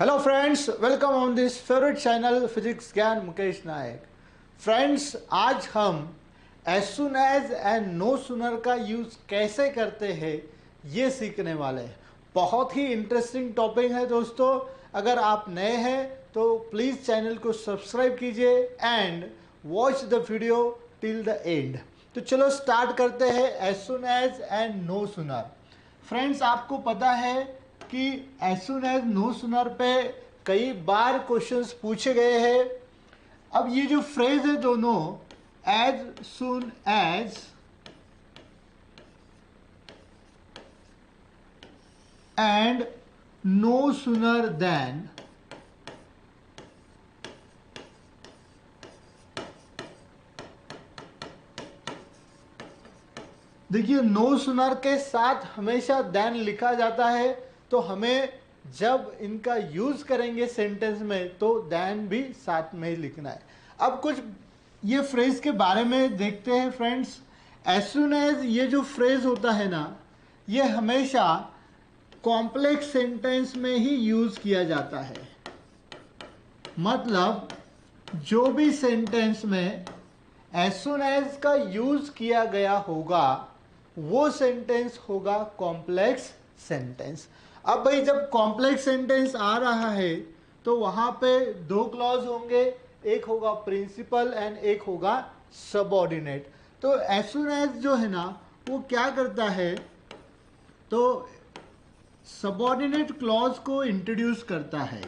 Hello friends, welcome on this favourite channel physics ज्ञान Mukesh Nayak. Friends, आज हम as soon as and no sooner का use कैसे करते हैं ये सीखने वाले हैं। बहुत ही इंटरेस्टिंग टॉपिक है दोस्तों। अगर आप नए हैं तो प्लीज़ चैनल को सब्सक्राइब कीजिए and watch the video till the end. तो चलो स्टार्ट करते हैं as soon as and no sooner. Friends, आपको पता है कि as soon as no sooner पे कई बार क्वेश्चंस पूछे गए हैं। अब ये जो फ्रेज है दोनों, as soon as and no sooner then, देखिए नो सुनर के साथ हमेशा देन लिखा जाता है, तो हमें जब इनका यूज करेंगे सेंटेंस में तो देन भी साथ में ही लिखना है। अब कुछ ये फ्रेज के बारे में देखते हैं फ्रेंड्स। एज सुन एज ये जो फ्रेज होता है ना, ये हमेशा कॉम्प्लेक्स सेंटेंस में ही यूज किया जाता है। मतलब जो भी सेंटेंस में एज सुन एज का यूज किया गया होगा वो सेंटेंस होगा कॉम्प्लेक्स सेंटेंस। अब भाई जब कॉम्प्लेक्स सेंटेंस आ रहा है तो वहां पे दो क्लॉज होंगे, एक होगा प्रिंसिपल एंड एक होगा सबऑर्डिनेट। तो एज सुन एज जो है ना वो क्या करता है, तो सबऑर्डिनेट क्लॉज को इंट्रोड्यूस करता है।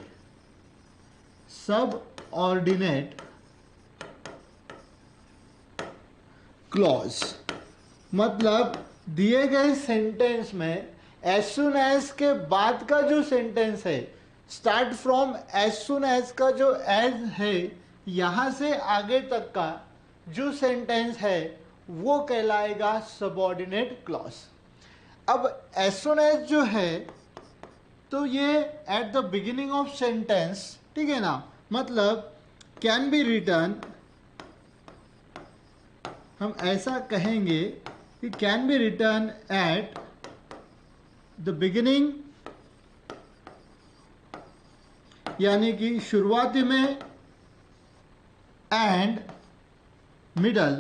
सबऑर्डिनेट क्लॉज मतलब दिए गए सेंटेंस में एज सुन एज के बाद का जो सेंटेंस है, start from as soon as का जो एज है यहां से आगे तक का जो सेंटेंस है वो कहलाएगा सबऑर्डिनेट क्लॉज। अब एज सुन एज जो है तो ये eight the beginning of sentence, ठीक है ना, मतलब कैन बी रिटर्न, हम ऐसा कहेंगे कि can be return eight the beginning, यानी कि शुरुआती में, एंड मिडल।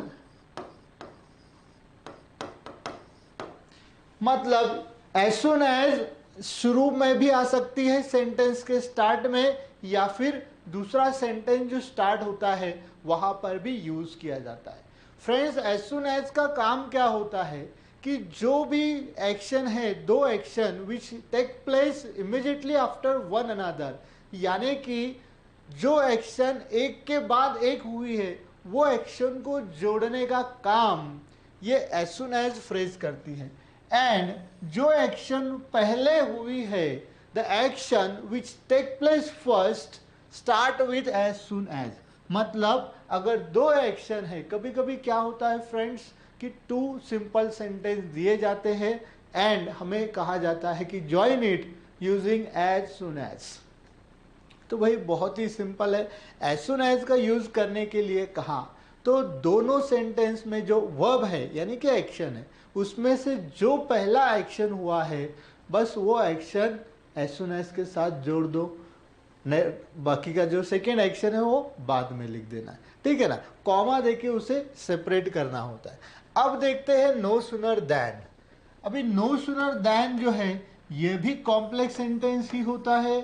मतलब एज सुन एज शुरू में भी आ सकती है सेंटेंस के स्टार्ट में, या फिर दूसरा सेंटेंस जो स्टार्ट होता है वहां पर भी यूज किया जाता है। फ्रेंड्स, एज सुन एज का काम क्या होता है कि जो भी एक्शन है, दो action which take place immediately after one another, यानी कि जो एक्शन एक के बाद एक हुई है वो एक्शन को जोड़ने का काम ये एज सुन एज फ्रेज करती है। एंड जो एक्शन पहले हुई है, the action which take place first start with as soon as. मतलब अगर दो एक्शन है, कभी कभी क्या होता है फ्रेंड्स कि टू सिंपल सेंटेंस दिए जाते हैं एंड हमें कहा जाता है कि join it using as soon as. तो भाई बहुत ही सिंपल है, एज सुन एज का यूज करने के लिए कहा तो दोनों सेंटेंस में जो वर्ब है यानी कि एक्शन है उसमें से जो पहला एक्शन हुआ है बस वो एक्शन एज सुन एज के साथ जोड़ दो, बाकी का जो सेकेंड एक्शन है वो बाद में लिख देना है, ठीक है ना, कॉमा देके उसे सेपरेट करना होता है। अब देखते हैं नो सुनर देन। अभी नो सुनर देन जो है ये भी कॉम्प्लेक्स सेंटेंस ही होता है।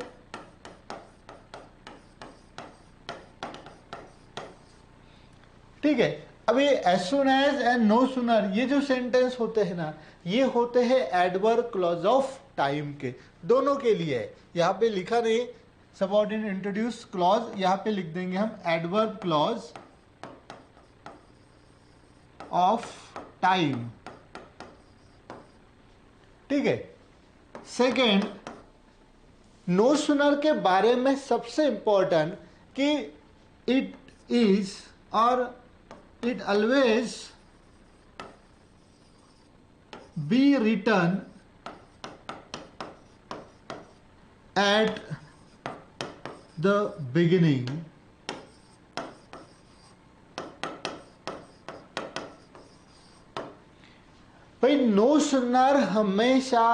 ठीक है, अभी as soon as and no sooner ये जो सेंटेंस होते हैं ना ये होते हैं एडवर्ब क्लॉज ऑफ टाइम के, दोनों के लिए है। यहां पे लिखा नहीं सबऑर्डिनेट इंट्रोड्यूस क्लॉज, यहां पे लिख देंगे हम एडवर्ब क्लॉज ऑफ टाइम, ठीक है। सेकेंड, नो सुनर के बारे में सबसे इंपॉर्टेंट कि इट इज और it always be written at the beginning भाई नो सुनर हमेशा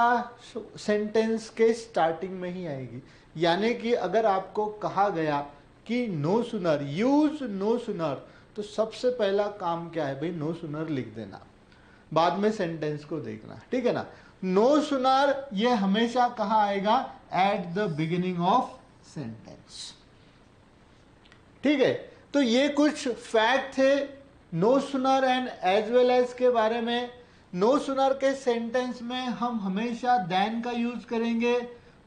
सेंटेंस के स्टार्टिंग में ही आएगी। यानी कि अगर आपको कहा गया कि no sooner, use no sooner, तो सबसे पहला काम क्या है भाई, नो सुनर लिख देना, बाद में सेंटेंस को देखना, ठीक है ना। नो सुनर ये हमेशा कहाँ आएगा, eight the beginning of sentence, ठीक है। तो ये कुछ फैक्ट थे no sooner and as well as के बारे में। नो सुनर के सेंटेंस में हम हमेशा देन का यूज करेंगे।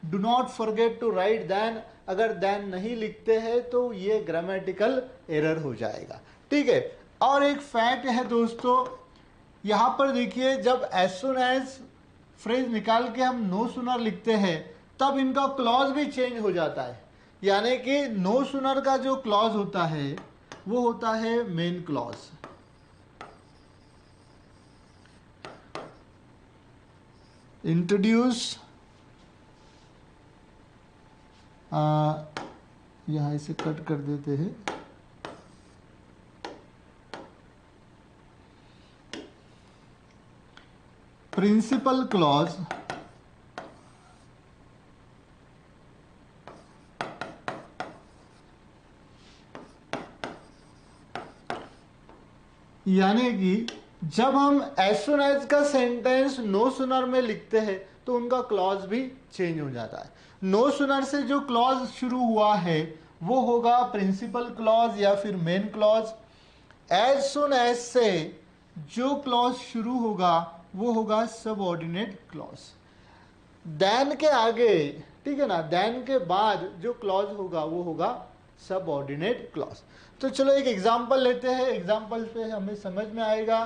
Do not forget to write then, अगर देन नहीं लिखते हैं तो ये ग्रामेटिकल एरर हो जाएगा, ठीक है। और एक फैक्ट है दोस्तों, यहां पर देखिए, जब एज सुन एज फ्रेज निकाल के हम नो सुनर लिखते हैं तब इनका क्लॉज भी चेंज हो जाता है। यानी कि नो सुनर का जो क्लॉज होता है वो होता है मेन क्लॉज, इंट्रोड्यूस, यहां इसे कट कर देते हैं, प्रिंसिपल क्लॉज, यानी कि जब हम एज सुन एज का सेंटेंस नो सुनर में लिखते हैं तो उनका क्लॉज भी चेंज हो जाता है। नो सुनर से जो क्लॉज शुरू हुआ है वो होगा प्रिंसिपल क्लॉज या फिर main clause. As soon as से जो क्लॉज शुरू होगा वो होगा सबऑर्डिनेट क्लॉज। देन के आगे, ठीक है ना, देन के बाद जो क्लॉज होगा वो होगा सबऑर्डिनेट क्लॉज। तो चलो एक एग्जांपल लेते हैं, एग्जांपल से हमें समझ में आएगा।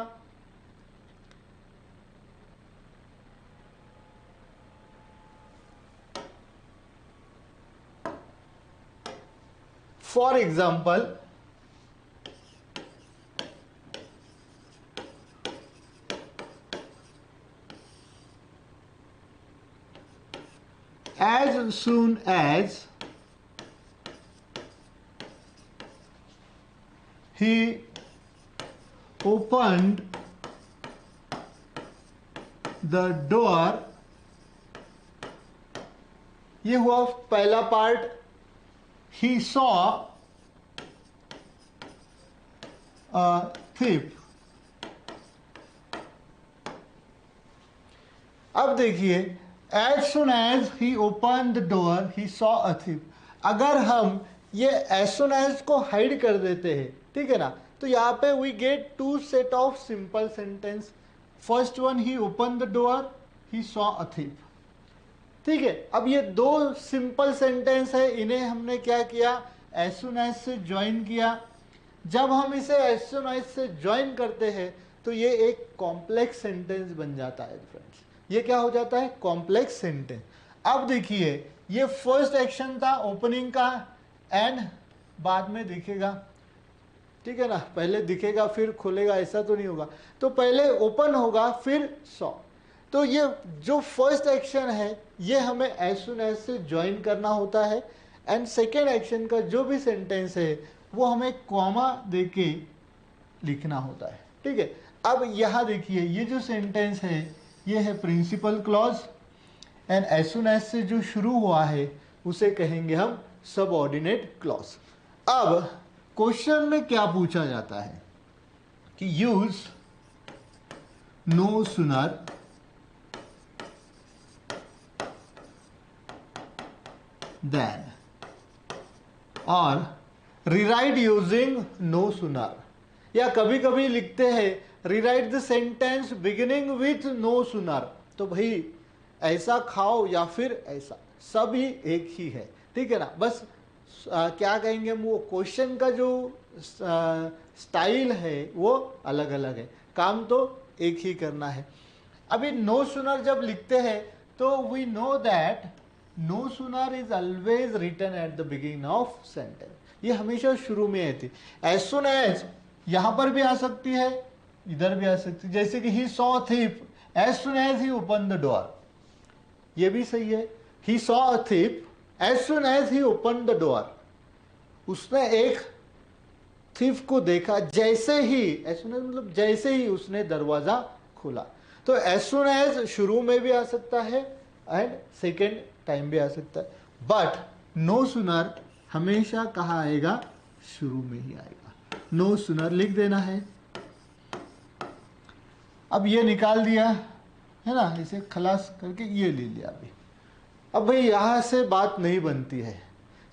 For example, as soon as he opened the door, ये हुआ पहला part. he saw a thief। अब देखिए, as soon as he opened the door he saw a thief। अगर हम ये as soon as को हाइड कर देते हैं, ठीक है ना, तो यहाँ पे we get two set of simple sentence। first one, he opened the door, he saw a thief, ठीक है। अब ये दो सिंपल सेंटेंस है, इन्हें हमने क्या किया, as soon as से ज्वाइन किया। जब हम इसे as soon as से ज्वाइन करते हैं तो ये एक कॉम्प्लेक्स सेंटेंस बन जाता है फ्रेंड्स। ये क्या हो जाता है, कॉम्प्लेक्स सेंटेंस। अब देखिए, ये फर्स्ट एक्शन था ओपनिंग का, एंड बाद में दिखेगा, ठीक है ना, पहले दिखेगा फिर खुलेगा, ऐसा तो नहीं होगा। तो पहले ओपन होगा फिर सॉ। तो ये जो फर्स्ट एक्शन है ये हमें एज सुन एज से ज्वाइन करना होता है, एंड सेकेंड एक्शन का जो भी सेंटेंस है वो हमें कॉमा देके लिखना होता है, ठीक है। अब यहाँ देखिए, ये जो सेंटेंस है ये है principal clause, and as soon as से जो शुरू हुआ है उसे कहेंगे हम सबऑर्डिनेट क्लॉज। अब क्वेश्चन में क्या पूछा जाता है कि यूज नो सुनर देन और रीराइट यूजिंग नो सुनर, या कभी कभी लिखते हैं rewrite the sentence beginning with no sooner. तो भाई ऐसा खाओ या फिर ऐसा, सभी एक ही है, ठीक है ना। बस क्या कहेंगे, वो क्वेश्चन का जो स्टाइल है वो अलग अलग है, काम तो एक ही करना है। अभी नो सुनर जब लिखते हैं तो we know that no sooner is always written at the beginning of sentence. ये हमेशा शुरू में आती है। एज सुन एज यहां पर भी आ सकती है, इधर भी आ सकती है, जैसे कि he saw thief, as soon as he open the door, ये भी सही है। He saw a thief as soon as he open the door, उसने एक थीफ को देखा जैसे ही, एज सुन एज मतलब जैसे ही उसने दरवाजा खोला। तो एज सुन एज शुरू में भी आ सकता है एंड सेकेंड टाइम भी आ सकता है, बट नो सुनर हमेशा कहाँ आएगा, शुरू में ही आएगा। नो सुनर लिख देना है। अब ये निकाल दिया है ना, इसे खलास करके ये ले लिया अभी। अब भाई यहां से बात नहीं बनती है,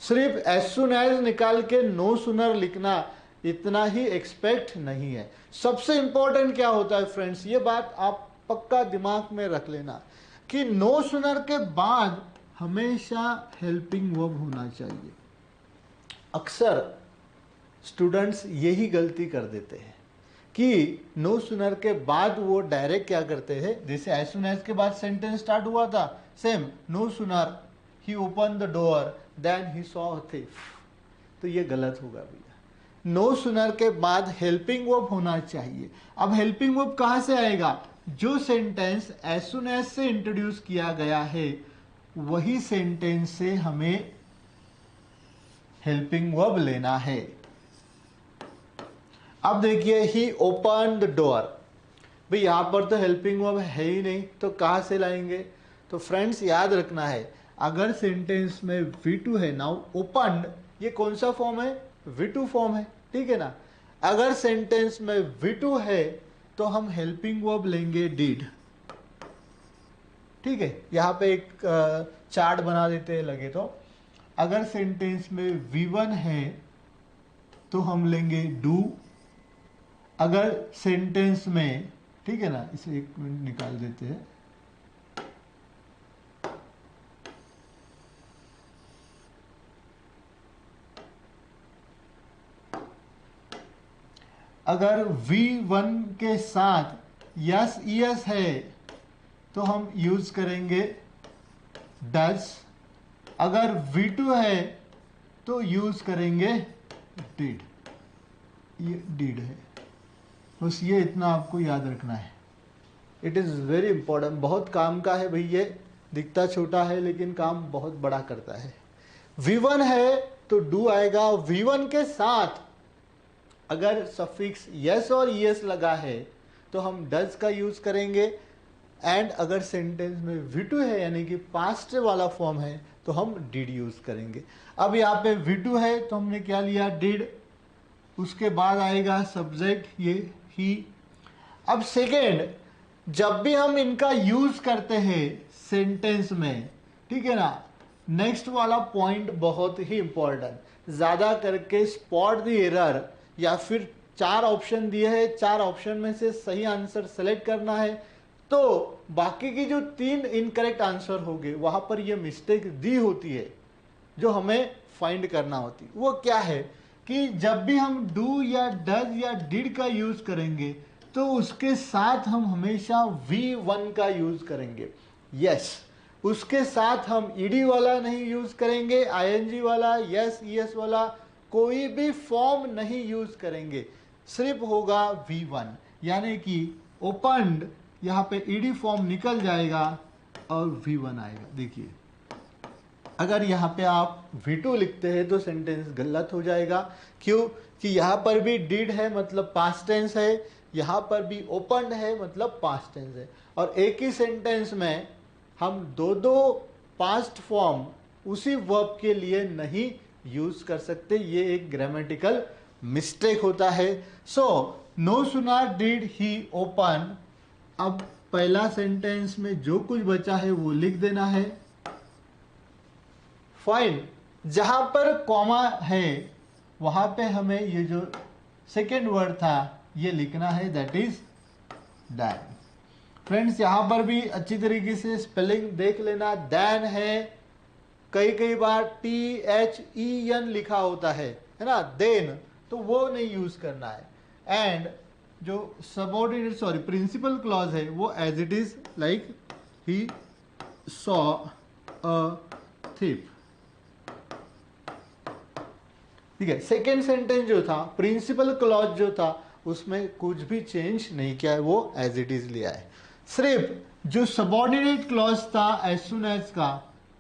सिर्फ एज सुन एज निकाल के नो सुनर लिखना इतना ही एक्सपेक्ट नहीं है। सबसे इंपॉर्टेंट क्या होता है फ्रेंड्स, ये बात आप पक्का दिमाग में रख लेना कि नो सुनर के बाद हमेशा हेल्पिंग वर्ब होना चाहिए। अक्सर स्टूडेंट्स यही गलती कर देते हैं कि नो सुनर के बाद वो डायरेक्ट क्या करते हैं, जैसे एज सुन एज के बाद सेंटेंस स्टार्ट हुआ था, same no sooner he open the door then he saw a thief, तो ये गलत होगा भैया। नो सुनर के बाद हेल्पिंग वर्ब होना चाहिए। अब हेल्पिंग वर्ब कहां से आएगा, जो सेंटेंस एज सुन एज से इंट्रोड्यूस किया गया है वही सेंटेंस से हमें हेल्पिंग वर्ब लेना है। अब देखिए ही ओपन द डोर, भाई यहां पर तो हेल्पिंग वर्ब है ही नहीं, तो कहां से लाएंगे। तो फ्रेंड्स याद रखना है, अगर सेंटेंस में V2 है, नाउ ओपन ये कौन सा फॉर्म है, V2 फॉर्म है, ठीक है ना। अगर सेंटेंस में V2 है तो हम हेल्पिंग वर्ब लेंगे डिड, ठीक है। यहां पे एक चार्ट बना देते हैं लगे तो। अगर सेंटेंस में V1 है तो हम लेंगे डू। अगर सेंटेंस में, ठीक है ना, इसे एक मिनट निकाल देते हैं। अगर V1 के साथ यस यस है तो हम यूज करेंगे डज। अगर V2 है तो यूज करेंगे डिड। ये डिड है, बस ये इतना आपको याद रखना है। इट इज़ वेरी इंपॉर्टेंट, बहुत काम का है भाई। ये दिखता छोटा है लेकिन काम बहुत बड़ा करता है। V1 है तो डू आएगा। V1 के साथ अगर सफिक्स यस और यस लगा है तो हम डज का यूज करेंगे। एंड अगर सेंटेंस में V2 है यानी कि पास्ट वाला फॉर्म है तो हम डिड यूज करेंगे। अब यहाँ पे V2 है तो हमने क्या लिया, डिड। उसके बाद आएगा सब्जेक्ट ये ही। अब सेकेंड, जब भी हम इनका यूज करते हैं सेंटेंस में, ठीक है ना, नेक्स्ट वाला पॉइंट बहुत ही इंपॉर्टेंट, ज्यादा करके स्पॉट द एरर, या फिर 4 ऑप्शन दिए हैं, 4 ऑप्शन में से सही आंसर सेलेक्ट करना है। तो बाकी की जो 3 इनकरेक्ट आंसर होंगे वहां पर ये मिस्टेक दी होती है जो हमें फाइंड करना होती। वो क्या है कि जब भी हम डू या डज या डिड का यूज करेंगे तो उसके साथ हम हमेशा V1 का यूज करेंगे। यस, उसके साथ हम ईडी वाला नहीं यूज करेंगे, ING वाला, यस यस वाला कोई भी फॉर्म नहीं यूज करेंगे, सिर्फ होगा V1। यानी कि ओपन्ड, यहाँ पे ईडी फॉर्म निकल जाएगा और V1 आएगा। देखिए अगर यहाँ पे आप V2 लिखते हैं तो सेंटेंस गलत हो जाएगा। क्यों कि यहाँ पर भी डिड है मतलब पास्ट टेंस है, यहाँ पर भी ओपन्ड है मतलब पास्ट टेंस है, और एक ही सेंटेंस में हम दो पास्ट फॉर्म उसी वर्ब के लिए नहीं यूज कर सकते। ये एक ग्रामेटिकल मिस्टेक होता है। So no sooner did he open. अब पहला सेंटेंस में जो कुछ बचा है वो लिख देना है। फाइन, जहां पर कॉमा है वहां पे हमें ये जो सेकेंड वर्ड था ये लिखना है, दैट इज दैन। फ्रेंड्स यहां पर भी अच्छी तरीके से स्पेलिंग देख लेना। दैन है, कई बार THEN लिखा होता है ना, देन, तो वो नहीं यूज करना है। एंड जो सबऑर्डिनेट प्रिंसिपल क्लॉज है वो as it is like he saw a thief, ठीक है। सेकेंड सेंटेंस जो था, प्रिंसिपल क्लॉज जो था, उसमें कुछ भी चेंज नहीं किया है, वो एज इट इज लिया है। सिर्फ जो सबऑर्डिनेट क्लॉज था एज सुन एज का,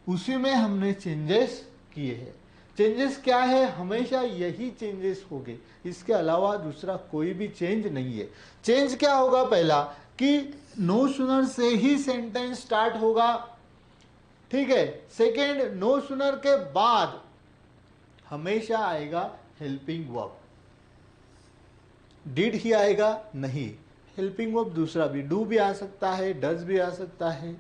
उसी में हमने चेंजेस किए हैं। चेंजेस क्या है, हमेशा यही चेंजेस होंगे, इसके अलावा दूसरा कोई भी चेंज नहीं है। चेंज क्या होगा, पहला कि नो सुनर से ही सेंटेंस स्टार्ट होगा, ठीक है। सेकेंड, नो सुनर के बाद हमेशा आएगा हेल्पिंग वर्ब। डिड ही आएगा नहीं, हेल्पिंग वर्ब दूसरा भी, डू भी आ सकता है, डज भी आ सकता है,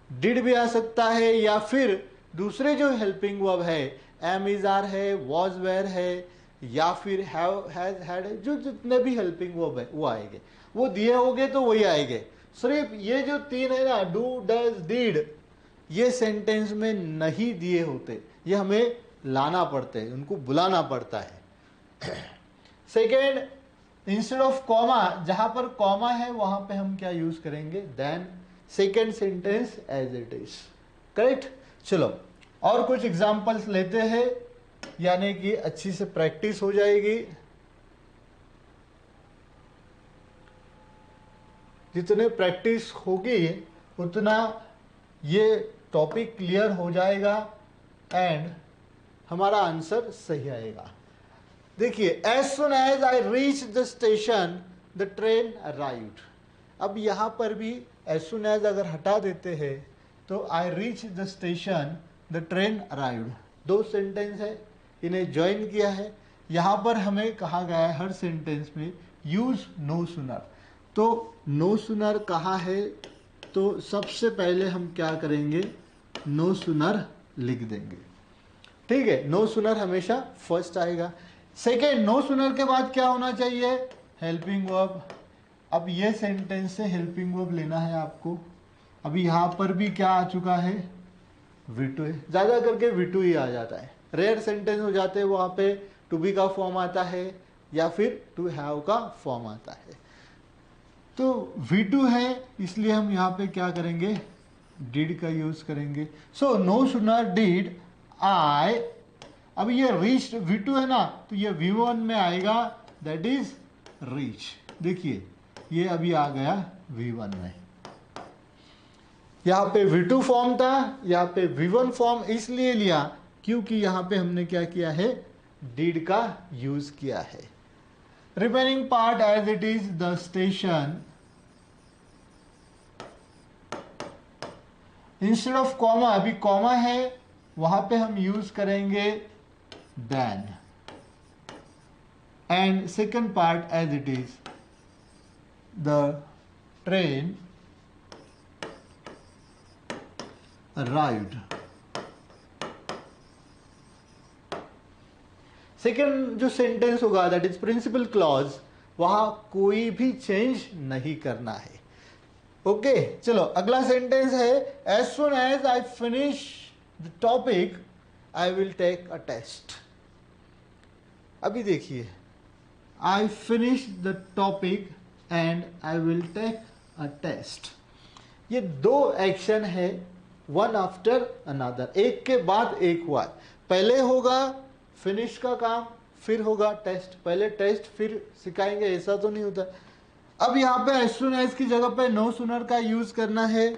डिड भी आ सकता है, या फिर दूसरे जो हेल्पिंग वर्ब है, एम इज आर है, वॉज वेयर है, या फिर हैव हैज हैड है, जो जितने भी हेल्पिंग वर्ब है वो आएंगे। वो दिए होंगे तो वही आएंगे। सिर्फ ये जो तीन है ना, डू डज डिड, ये सेंटेंस में नहीं दिए होते, ये हमें लाना पड़ते हैं, उनको बुलाना पड़ता है। सेकेंड, इंस्टेड ऑफ कॉमा, जहां पर कॉमा है वहां पे हम क्या यूज करेंगे, then second sentence as it is, correct. चलो और कुछ एग्जांपल्स लेते हैं, यानी कि अच्छी से प्रैक्टिस हो जाएगी। जितने प्रैक्टिस होगी उतना ये टॉपिक क्लियर हो जाएगा एंड हमारा आंसर सही आएगा। देखिए, as soon as I reach the station the train arrived. अब यहां पर भी एज सुन एज अगर हटा देते हैं तो आई reach the station the train arrived, दो सेंटेंस है, इन्हें ज्वाइन किया है। यहां पर हमें कहा गया है हर सेंटेंस में यूज नो सुनर। तो नो सुनर कहा है तो सबसे पहले हम क्या करेंगे, नो सुनर लिख देंगे, ठीक है। नो सुनर हमेशा फर्स्ट आएगा। सेकेंड, नो सुनर के बाद क्या होना चाहिए, हेल्पिंग वर्ब। अब ये सेंटेंस से हेल्पिंग वर्ब लेना है आपको। अभी यहाँ पर भी क्या आ चुका है, वी टू है, ज़्यादा करके वी टू ही आ जाता है। रेयर सेंटेंस हो जाते हैं वहाँ पे टू बी का फॉर्म आता है या फिर टू हैव का फॉर्म आता है। तो V2 है, इसलिए हम यहाँ पे क्या करेंगे, डिड का यूज करेंगे। सो नो सुनर डिड आई, अब ये रीच V2 है ना, तो ये V1 में आएगा, दैट इज रीच। देखिए ये अभी आ गया V1 में। यहाँ पे V2 फॉर्म था, यहाँ पे V1 फॉर्म इसलिए लिया क्योंकि यहाँ पे हमने क्या किया है, डिड का यूज किया है। Remaining part as it is the station, instead of comma, अभी कॉमा है वहां पे हम यूज करेंगे then, and second part as it is the train arrived। Second जो सेंटेंस होगा दैट इज प्रिंसिपल क्लॉज, वहां कोई भी चेंज नहीं करना है। ओके चलो अगला सेंटेंस है, as soon as I finish the topic I will take a test. अभी देखिए, I finish the topic and I will take a test, ये दो एक्शन है, वन आफ्टर अनदर, एक के बाद एक हुआ। पहले होगा फिनिश का काम, फिर होगा टेस्ट, पहले टेस्ट फिर सिखाएंगे, ऐसा तो नहीं होता। अब यहाँ पे एज सुन एज की जगह पे नो सुनर का यूज करना है,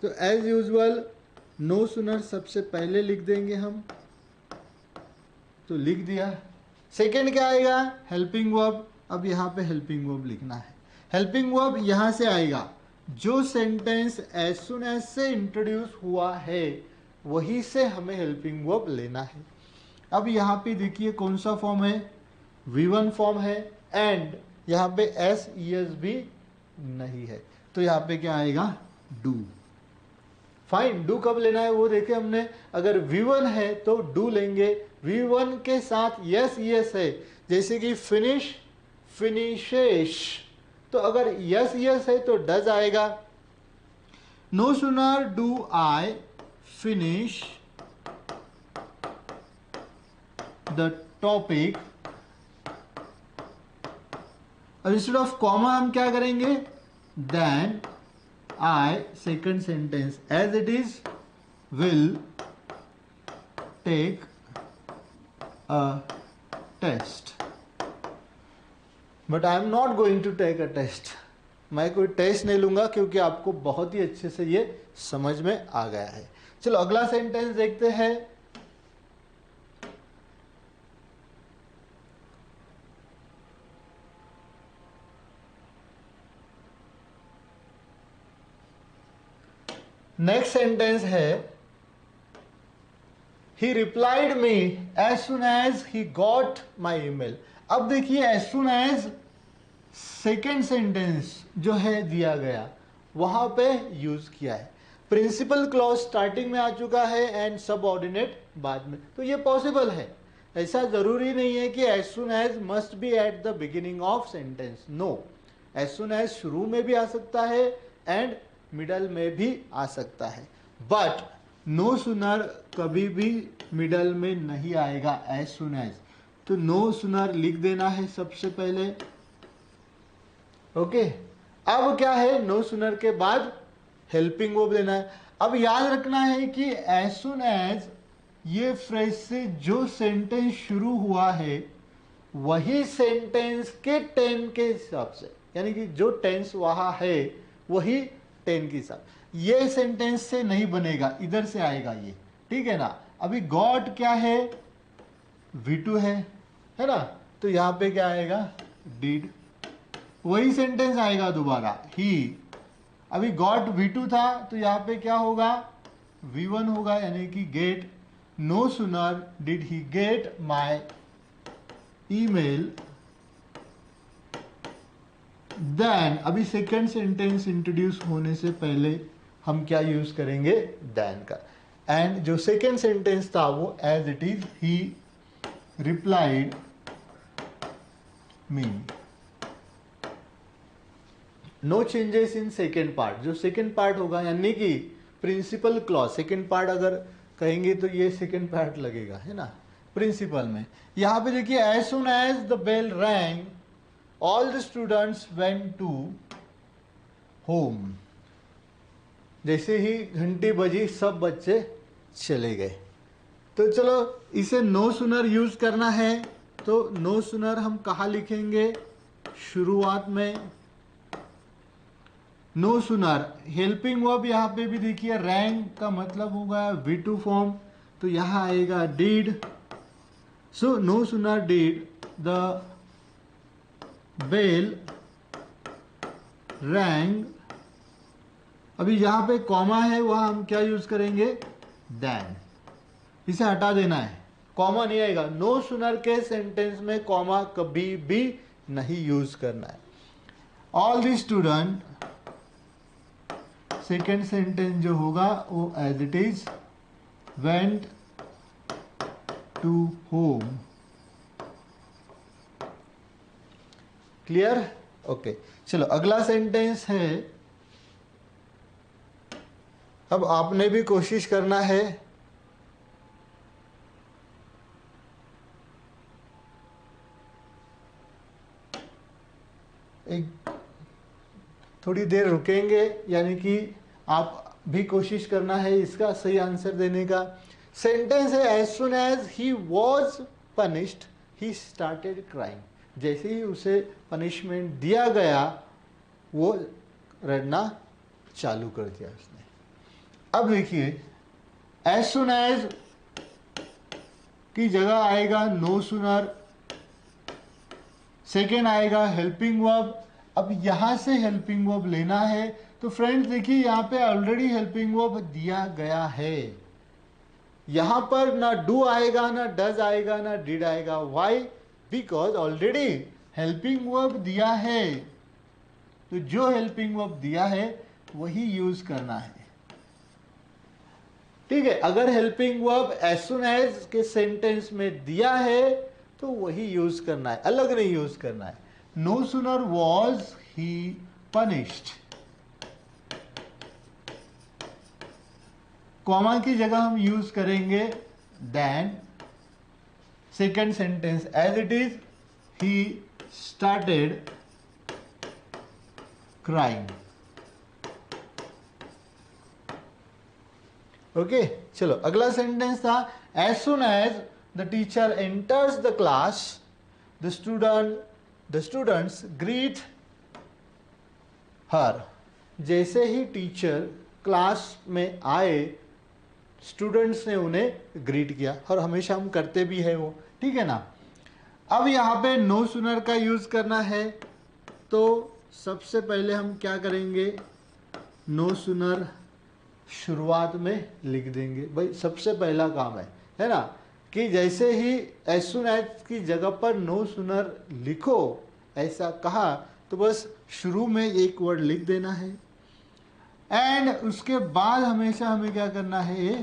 तो एज यूजुअल नो सुनर सबसे पहले लिख देंगे हम, तो लिख दिया। सेकेंड क्या आएगा, हेल्पिंग वर्ब। अब यहाँ पे हेल्पिंग वर्ब लिखना है। हेल्पिंग वर्ब यहाँ से आएगा, जो सेंटेंस एज सुन एज से इंट्रोड्यूस हुआ है वही से हमें हेल्पिंग वर्ब लेना है। अब यहाँ पे देखिए कौन सा फॉर्म है, V1 फॉर्म है, एंड यहाँ पे SES भी नहीं है, तो यहाँ पे क्या आएगा, डू। फाइन, डू कब लेना है वो देखे हमने, अगर V1 है तो डू लेंगे, V1 के साथ SES है, जैसे कि फिनिश, फिनिशेश, तो अगर SES है तो डज आएगा। No sooner do I finish the topic, और इंस्टेड ऑफ कॉमा हम क्या करेंगे, then I, second sentence as it is, will take a test, but I am not going to take a test. मैं कोई test नहीं लूंगा क्योंकि आपको बहुत ही अच्छे से ये समझ में आ गया है। चलो अगला सेंटेंस देखते हैं। नेक्स्ट सेंटेंस है he replied me as soon as he got my email. अब देखिए as soon as second sentence जो है दिया गया वहां पे यूज किया है। प्रिंसिपल क्लॉज स्टार्टिंग में आ चुका है एंड सबऑर्डिनेट बाद में, तो ये पॉसिबल है। ऐसा जरूरी नहीं है कि as soon as must be at the beginning of sentence, no. As soon as शुरू में भी आ सकता है एंड मिडल में भी आ सकता है, बट नो सुनर कभी भी मिडल में नहीं आएगा एज सुन एज। तो नो सुनर लिख देना है सबसे पहले। ओके, अब क्या है, नो सुनर के बाद हेल्पिंग वर्ब देना है। अब याद रखना है कि एज सुन एज ये फ्रेज से जो सेंटेंस शुरू हुआ है वही सेंटेंस के टेन के हिसाब से, यानी कि जो टेंस वहां है वही टेन के हिसाब, ये सेंटेंस से नहीं बनेगा, इधर से आएगा ये, ठीक है ना। अभी गॉड क्या है, V2 है ना, तो यहां पे क्या आएगा, डिड, वही सेंटेंस आएगा दोबारा, ही। अभी गॉट V2 था तो यहां पे क्या होगा, V1 होगा, यानी कि get. No sooner did he get my email then, अभी सेकेंड सेंटेंस इंट्रोड्यूस होने से पहले हम क्या यूज करेंगे, देन का। एंड जो सेकेंड सेंटेंस था वो as it is, he replied me. No changes in second part, जो सेकेंड पार्ट होगा यानी कि प्रिंसिपल क्लॉज, सेकेंड पार्ट अगर कहेंगे तो ये सेकेंड पार्ट लगेगा, है ना, प्रिंसिपल में। यहां पे देखिए as soon as the bell rang all the students went to home, जैसे ही घंटी बजी सब बच्चे चले गए। तो चलो इसे नो सुनर यूज करना है, तो नो सुनर हम कहाँ लिखेंगे, शुरुआत में। नो सुनर हेल्पिंग वर्ब यहाँ पे भी देखिए रैंक का मतलब होगा V2 फॉर्म, तो यहाँ आएगा did. So no sooner did the bell rang, अभी यहाँ पे कॉमा है वहां हम क्या यूज करेंगे, देन, इसे हटा देना है, कॉमा नहीं आएगा। नो सुनर के सेंटेंस में कॉमा कभी भी नहीं यूज करना है। All the student, second sentence जो होगा वो as it is, went to home. Clear, okay. चलो अगला सेंटेंस है, अब आपने भी कोशिश करना है, एक थोड़ी देर रुकेंगे, यानी कि आप भी कोशिश करना है इसका सही आंसर देने का। सेंटेंस है as soon as he was punished he started crying, जैसे ही उसे पनिशमेंट दिया गया वो रड़ना चालू कर दिया उसने। अब देखिए एज सुन एज की जगह आएगा नो सुनर, सेकेंड आएगा हेल्पिंग वर्ब। अब यहां से हेल्पिंग वर्ब लेना है, तो फ्रेंड्स देखिए यहां पे ऑलरेडी हेल्पिंग वर्ब दिया गया है, यहां पर ना डू आएगा, ना डज आएगा, ना डिड आएगा। Why, because already helping verb दिया है, तो जो हेल्पिंग वर्ब दिया है वही यूज करना है, ठीक है। अगर helping verb as soon as के सेंटेंस में दिया है तो वही यूज करना है, अलग नहीं यूज करना है। No sooner was he punished, comma की जगह हम यूज करेंगे then. Second sentence as it is, he started crying. Okay, चलो अगला सेंटेंस था as soon as the teacher enters the class the students greet her, जैसे ही टीचर क्लास में आए स्टूडेंट्स ने उन्हें ग्रीट किया, और हमेशा हम करते भी है वो, ठीक है ना। अब यहाँ पे नो सुनर का यूज करना है, तो सबसे पहले हम क्या करेंगे, नो सुनर शुरुआत में लिख देंगे। भाई सबसे पहला काम है ना, कि जैसे ही एज सुन एज की जगह पर नो सूनर लिखो ऐसा कहा तो बस शुरू में एक वर्ड लिख देना है। एंड उसके बाद हमेशा हमें क्या करना है,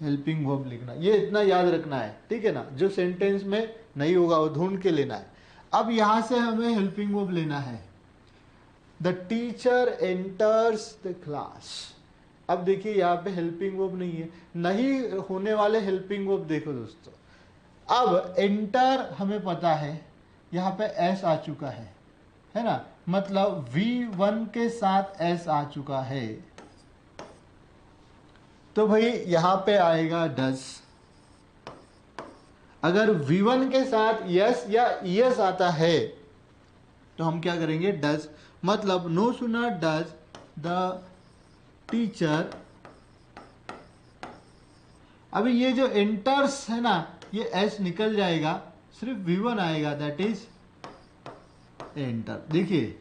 हेल्पिंग वर्ब लिखना। ये इतना याद रखना है, ठीक है ना। जो सेंटेंस में नहीं होगा वो ढूंढ के लेना है। अब यहां से हमें हेल्पिंग वर्ब लेना है। The teacher enters the class. अब देखिए यहाँ पे हेल्पिंग वर्ब नहीं है, नहीं होने वाले हेल्पिंग वर्ब देखो दोस्तों। अब एंटर हमें पता है, यहाँ पे एस आ चुका है ना, मतलब V1 के साथ एस आ चुका है, तो भाई यहां पे आएगा डज। अगर V1 के साथ यस या यस आता है तो हम क्या करेंगे, डज। मतलब no sooner does the teacher. अभी ये जो एंटर्स है ना, ये एस निकल जाएगा, सिर्फ V1 आएगा, दैट इज एंटर। देखिए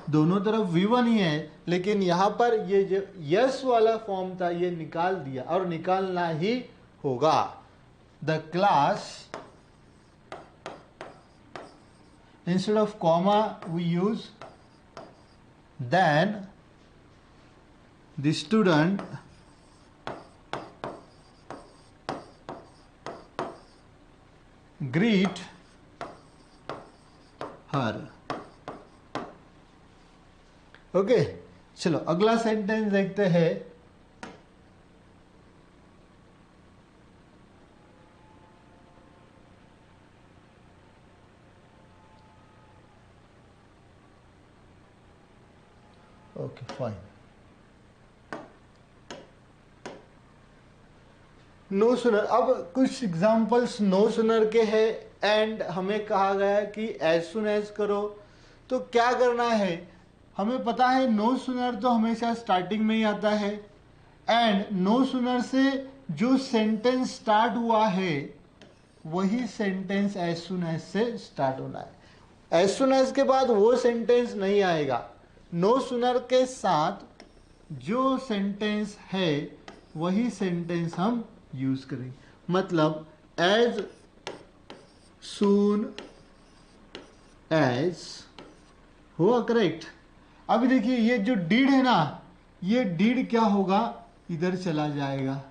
दोनों तरफ V1 ही है, लेकिन यहां पर ये जो यस वाला फॉर्म था ये निकाल दिया, और निकालना ही होगा। The class, instead of comma we use then the student greet her. Okay, चलो अगला सेंटेंस देखते हैं। Okay fine. No sooner. अब कुछ एग्जांपल्स नो सूनर के हैं, एंड हमें कहा गया कि एज सुन एज करो। तो क्या करना है, हमें पता है नो सूनर तो हमेशा स्टार्टिंग में ही आता है, एंड नो सूनर से जो सेंटेंस स्टार्ट हुआ है वही सेंटेंस एज सुन एज से स्टार्ट होना है। एज सुन एज के बाद वो सेंटेंस नहीं आएगा। नो सूनर के साथ जो सेंटेंस है वही सेंटेंस हम यूज करेंगे। मतलब एज सून एज, हुआ करेक्ट। अभी देखिए ये जो डीड है ना, ये डीड क्या होगा, इधर चला जाएगा।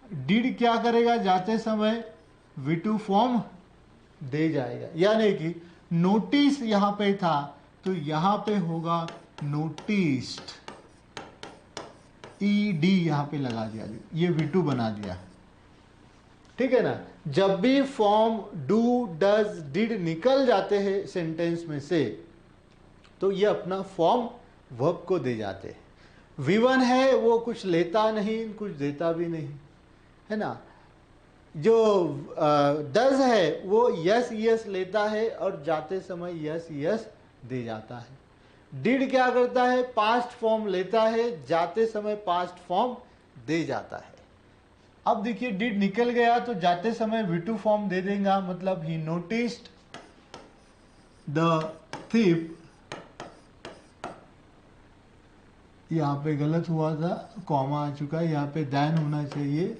डीड क्या करेगा, जाते समय V2 फॉर्म दे जाएगा, यानी कि नोटिस यहां पे था तो यहां पे होगा नोटिस्ड, ED यहां पे लगा दिया, ये V2 बना दिया, ठीक है ना। जब भी फॉर्म डू डज डिड निकल जाते हैं सेंटेंस में से तो ये अपना फॉर्म वर्ब को दे जाते हैं। V1 है वो कुछ लेता नहीं कुछ देता भी नहीं, है ना। जो डज है वो यस यस लेता है और जाते समय यस यस दे जाता है। डिड क्या करता है, पास्ट फॉर्म लेता है, जाते समय पास्ट फॉर्म दे जाता है। अब देखिए डिड निकल गया तो जाते समय V2 फॉर्म दे देगा, मतलब ही नोटिस्ड द थिप। यहाँ पे गलत हुआ था, कॉमा आ चुका है, यहाँ पे दैन होना चाहिए,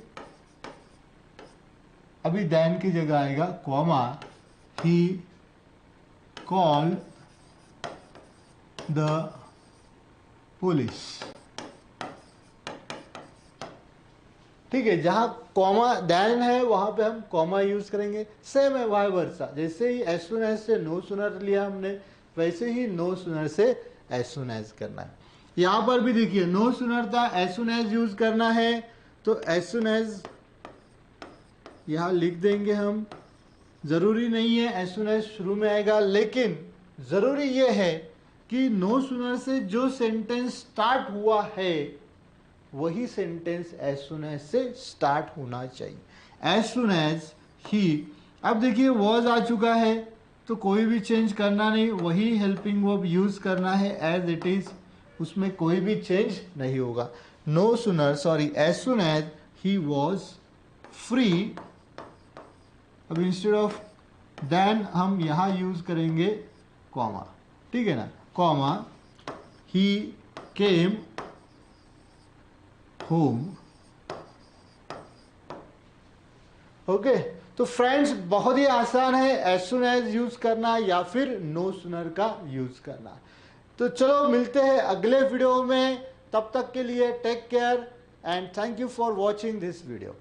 अभी दैन की जगह आएगा comma. He call the police, ठीक है। जहां कॉमा दैन है वहां पे हम कॉमा यूज करेंगे। सेम है वाई वर्सा, जैसे ही एज सुन एज से नो सूनर लिया हमने, वैसे ही नो सूनर से एज सुन एज करना है। यहां पर भी देखिए नो सूनर था, एज सुन एज यूज करना है तो एज सुन एज यहां लिख देंगे हम। जरूरी नहीं है एज सुन एज शुरू में आएगा, लेकिन जरूरी यह है कि नो सूनर से जो सेंटेंस स्टार्ट हुआ है वही सेंटेंस एज सुन एज से स्टार्ट होना चाहिए। एज सुन एज ही, अब देखिए वॉज आ चुका है तो कोई भी चेंज करना नहीं, वही हेल्पिंग वर्ब यूज करना है एज इट इज, उसमें कोई भी चेंज नहीं होगा। No sooner sorry as soon as he was free. अब इंस्टेड ऑफ देन हम यहां यूज करेंगे कॉमा, ठीक है ना, comma he came whom. Okay तो फ्रेंड्स बहुत ही आसान है एज सुन एज यूज करना या फिर नो सुनर का यूज करना। तो चलो मिलते हैं अगले वीडियो में, तब तक के लिए take care and thank you for watching this video.